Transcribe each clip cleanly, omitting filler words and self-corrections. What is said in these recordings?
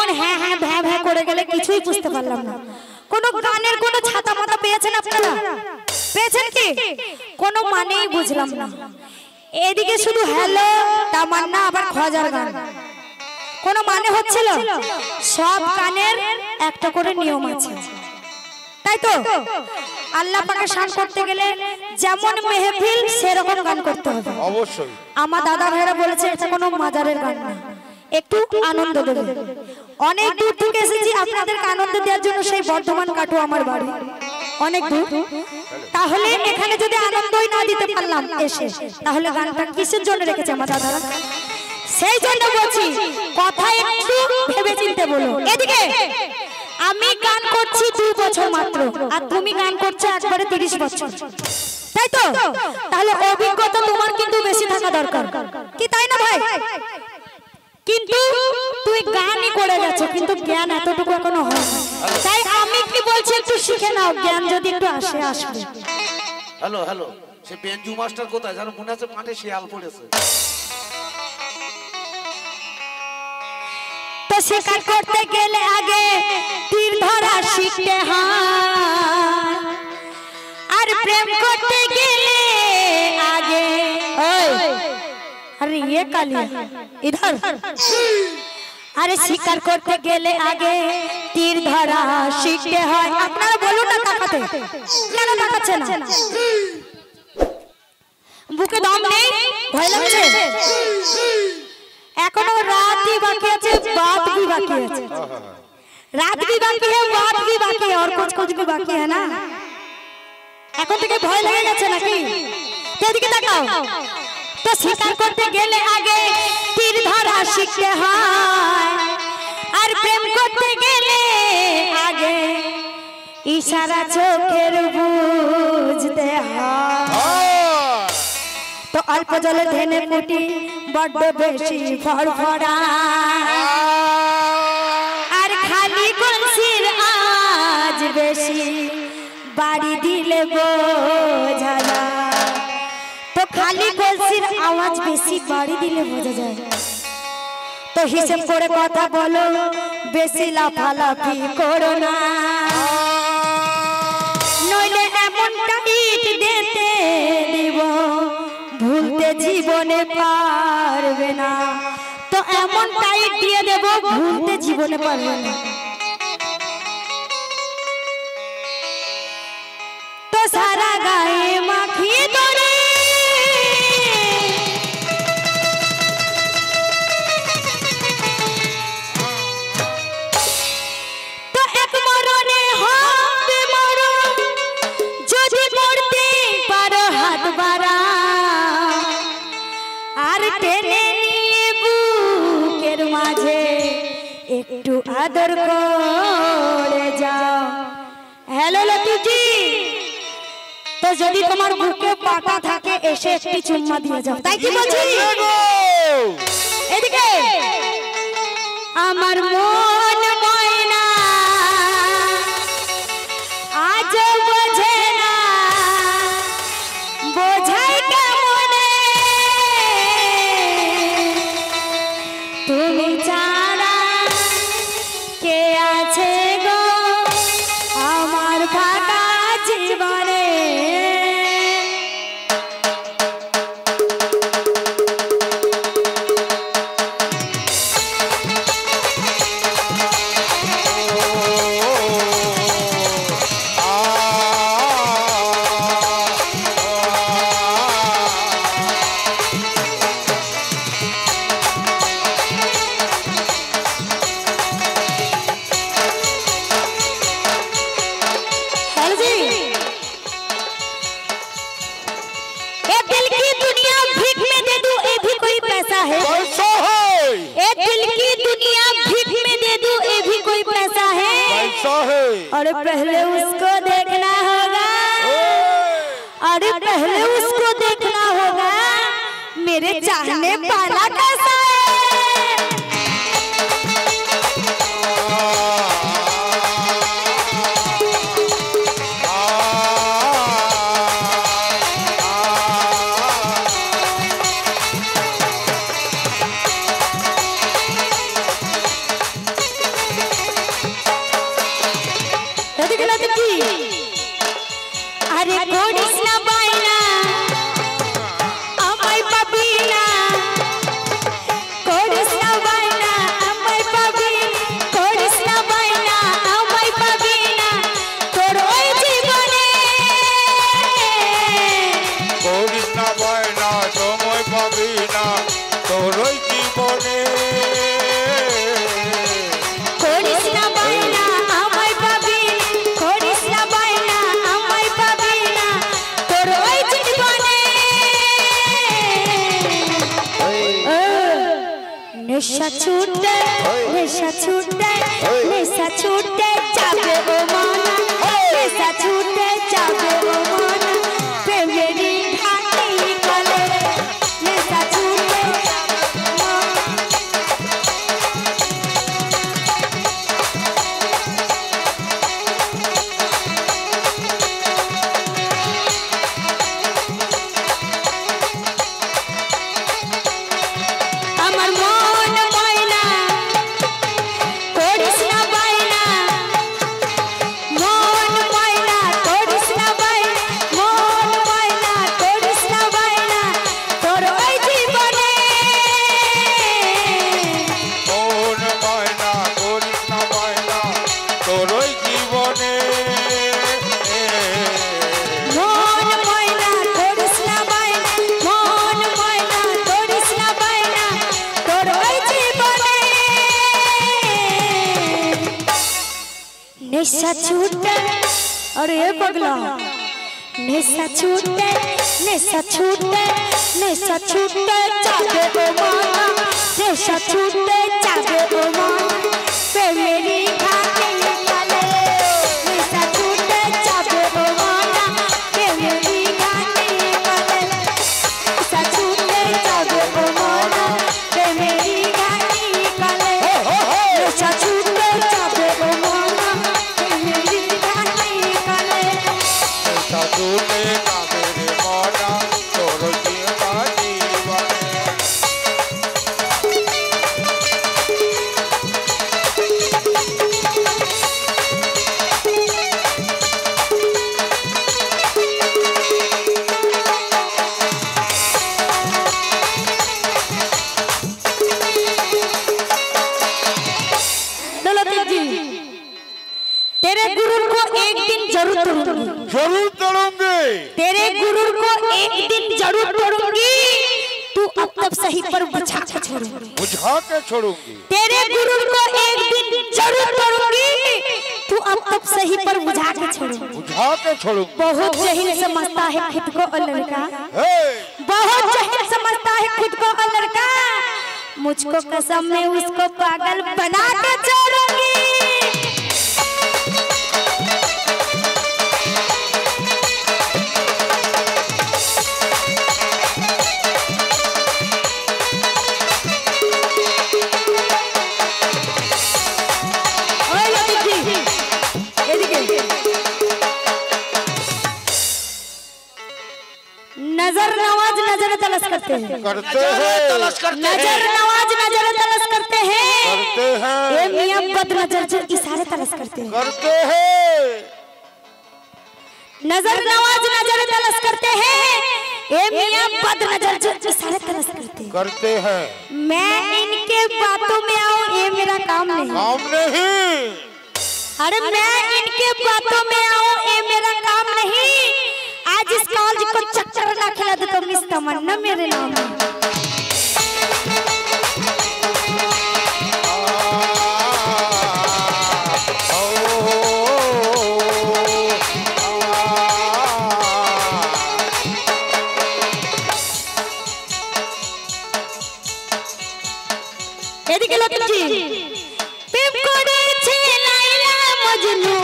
এমন হ্যাঁ হ্যাঁ ভ্যা ভ্যা করে গেলে কিছুই বুঝতে পারলাম না। কোনো গানের কোনো ছাতা মাথা পেয়েছেন আপনারা? পেয়েছেন কি? কোনো মানেই বুঝলাম না। এদিকে শুধু হ্যালো তামান্না আবার খজার গান, কোনো মানে হচ্ছিল? সব গানের একটা করে নিয়ম আছে, তাই তো? আল্লাহ পাকে শান করতে গেলে যেমন মেহফিল সেরকম গান করতে হবে অবশ্যই। আমার দাদা ভাইরা বলেছে এটা কোনো মাজারের গান না, একটু আনন্দ দেবে। অনেক দূর থেকে এসেছি আপনাদেরকে আনন্দ দেওয়ার জন্য, সেই বর্ধমান কাটু আমার বাড়ি অনেক দূর। তাহলে এখানে যদি আনন্দই না দিতে পারলাম এসে, তাহলে গানটা কিসের জন্য রেখেছে আমার দাদারা? সেই জন্য বলছি কথা একটু ভেবে চিন্তে বলো। এদিকে আমি গান করছি 2 বছর মাত্র, আর তুমি গান করছো একবারে 30 বছর, তাই তো? তাহলে অভিজ্ঞতা তোমার কিন্তু বেশি থাকা দরকার, কি তাই না ভাই? কিন্তু তুই গানই করে গেছো, কিন্তু জ্ঞান এতটুকু এখনো হয় না। তাই আমি কি বলছি একটু শিখে নাও, জ্ঞান যদি একটু আসে আসবে। হ্যালো হ্যালো, সে বেঞ্জু মাস্টার কোথায় জানো? মনে আছে মাঠে শিয়াল পড়েছে। তো শিকার করতে গেলে আগে তীর ধরা শিখতে হয়, আর প্রেম করতে গেলে আগে अरे ये काली इधर अरे शिकार करते गेले आगे तीर धरा শিখতে হয়। আপনারা বলুন না তাকাতে, কেন তাকাচ্ছেন না? বুকে দম নেই, ভয় লাগছে? এখনো রাতই বাকি আছে, बात भी बाकी है, रात भी बाकी है, बात भी बाकी है, और कुछ कुछ भी बाकी है ना। এখন থেকে ভয় লেগে গেছে নাকি? এদিকে তাকাও। তো শিকার করতে গেলে আগে তীর ধরা শিখতে হয়, আর প্রেম করতে গেলে আগে ইশারা চোখের বুঝতে হয়। তো অল্প জলে ঢেলে কুটি বড্ড বেশি ফড়ফড়া, আর খালি কলসির আজ বেশি বাড়ি দিলে বোঝা যায়। তো খালি কলসির আওয়াজ বেশি বাড়ি দিলে বোঝা যায়। তো হিসেব করে কথা বলো, বেশি লাফালাফি করো না, নইলে এমন টাইট দিতে দিব ভুলতে জীবনে পারবে না। তো এমন টাইট দিয়ে দেব ভুলতে জীবনে পারবে না। তো সারা গায়ে মাখিয়ে দরে একটু আদর করে যাও। হ্যালো লতিজি, তো যদি তোমার বুকে পাটা থাকে এসে একটি চুম্মা দিয়ে যাও, তাই কি বলছি? এদিকে আমার মন ময়না আজ বোঝে না, বোঝাই কেমনে তুমি ছাড়া কে আছে গো আমার ফাঁকা জীবনে। अरे पहले उसको देखना होगा, अरे पहले उसको देखना होगा मेरे चाहने वाला कैसा है। কি আরে করিস না বাইনা আমায় পাবি না করিস না বাইনা আমায় পাবি করিস না বাইনা আমায় পাবি না তোর ওই জীবনে করিস না বাইনা সময় পাবি না তোর ওই জীবনে করিস না বাইনা আমায় পাবি করিস না বাইনা আমায় পাবি না তোর ওই জীবনে নেশা ছুটে যাবে ও মনা নেশা ছুটে যাবে ও মনা প্রেমেরই ঘাটি কলে নেশা ছুটে আমার মন ময়না করিস না বাইনা মন ময়না করিস না বাইনা মন ময়না করিস না বাইনা তোর ওই জীবনে মন ময়না করিস না বাইনা তোর ওই জীবনে মন ময়না করিস না বাইনা মন ময়না করিস না বাইনা তোর ওই জীবনে নেশা ছুটে अरे पगला नेशा छूटे जाबे ओ माना नेशा छूटे जाबे ओ माना प्रेमेरी घाटी कले नेशा छूटे जाबे ओ माना प्रेमेरी घाटी कले नेशा छूटे जाबे ओ माना प्रेमेरी घाटी कले नेशा छूटे जाबे ओ माना प्रेमेरी घाटी कले সাধুতে কাদের মনা তোর জীবনে दौलत जी तेरे गुरु को एक दिन जरूर तोड़ूंगी जरूर तोड़ूंगी तेरे गुरु को एक दिन जरूर तोड़ूंगी तू अब तब सही पर बुझा के छोड़ूंगी बुझा के छोड़ूंगी तेरे गुरु को एक दिन जरूर तोड़ूंगी तू अब तब सही पर बुझा के छोड़ूंगी बुझा के छोड़ूंगी बहुत जहील समझता है खुद को और लड़का बहुत जहील समझता है खुद को और लड़का मुझको कसम में उसको पागल बना के छोड़ूंगी नजर नवाज नजर तलाश करते हैं तलाश करते नजर हैं नवाज नजर तलाश करते हैं करते हैं ये मियां बद नजर जो इशारे तलाश करते हैं करते हैं नजर नवाज नजर तलाश करते हैं ये मियां बद नजर जो इशारे तलाश करते हैं मैं इनके बातों में आऊं ये मेरा काम नहीं काम नहीं अरे मैं इनके बातों में आऊं ये मेरा काम नहीं आज इस कॉलेज को चक्कर ना खिला दे तो मिस तमन्ना मेरे नाम है এদিকে লক্ষ্মী প্রেম করেছে লাইলা মজনু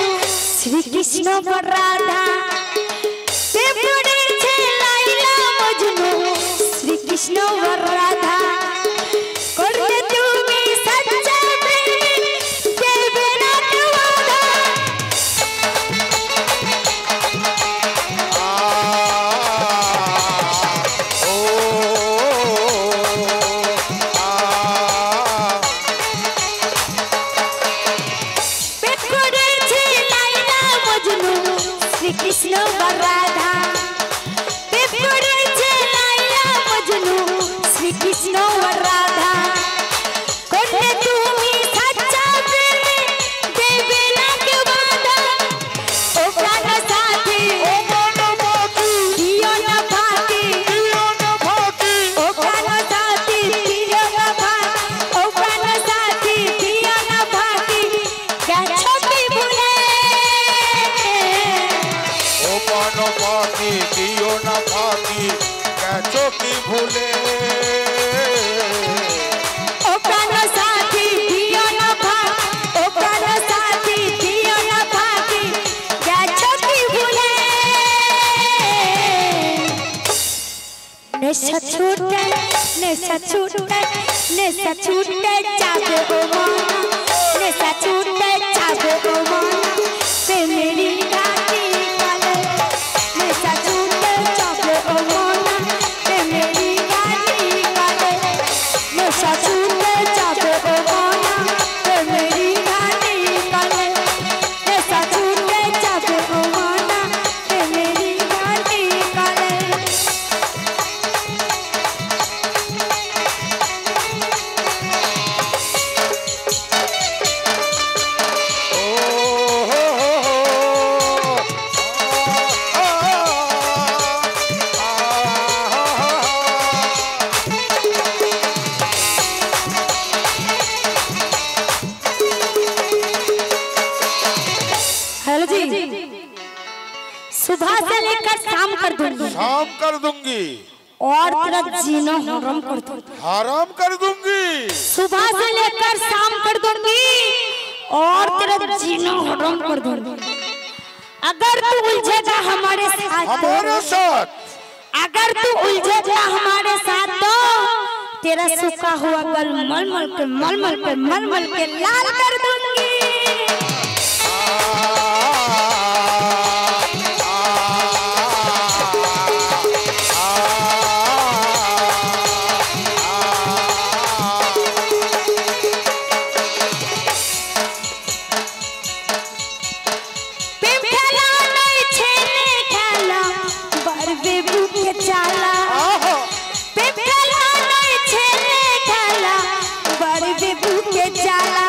শ্রীকৃষ্ণ বর রাধা প্রেম করেছে লাইলা মজনু শ্রীকৃষ্ণ বর রাধা করতে তুমি সচ্চা প্রেম দেবে না তো বাধা প্রেম করেছে লাইলা মজনু কৃষ্ণ আর রাধা প্রেম করেছে লাইলা মজনু শ্রীকৃষ্ণ আর রাধা করলে তুমি সচ্চা প্রেম দেবে না কেউ বাধা ও প্রাণ সাথী ও মনমতি দিও না ফাঁকি দিও না ফাঁকি ও প্রাণ সাথী দিও না ফাঁকি ও প্রাণ সাথী দিও না ফাঁকি গেছো কি ভুলে ও মনমতি দিও না ফাঁকি গেছো কি ভুলে ও প্রাণ সাথী দিও না ফাঁকি ও প্রাণ সাথী দিও না ফাঁকি গেছো কি ভুলে নেশা ছুটে যাবে ও মনা নেশা ছুটে যাবে ও মনা প্রেমেরই রাতি কালে নেশা ছুটে যাবে ও মনা প্রেমেরই রাতি কালে নেশা ছুটে যাবে ও মনা প্রেমেরই রাতি কালে নেশা ছুটে যাবে ও মনা প্রেমেরই রাতি কালে ও হো হো हेलो जी सुबह से लेकर शाम कर दूंगी शाम कर दूंगी और तेरा जीना हराम कर दूंगी हराम कर दूंगी सुबह से लेकर शाम कर दूंगी और तेरा जीना हराम कर दूंगी अगर तू उलझेगा हमारे साथ हमारे साथ अगर तू उलझेगा हमारे साथ तो तेरा सूखा हुआ गल मल मल के लाल कर दूंगी प्रेम खेला नहीं छेने खेला बरबे बुके चाला प्रेम खेला नहीं छेने खेला बरबे बुके चाला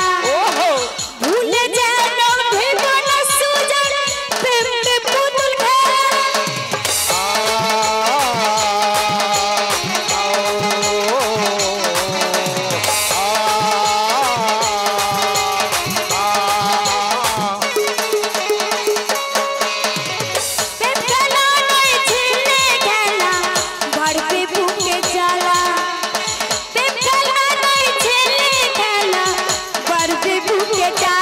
भूल जानो भेबो न सूजन प्रेम में पुतुल प्रेम खेला नहीं छेने खेला बरबे बुके चाला प्रेम खेला नहीं छेने खेला बरबे बुके चाला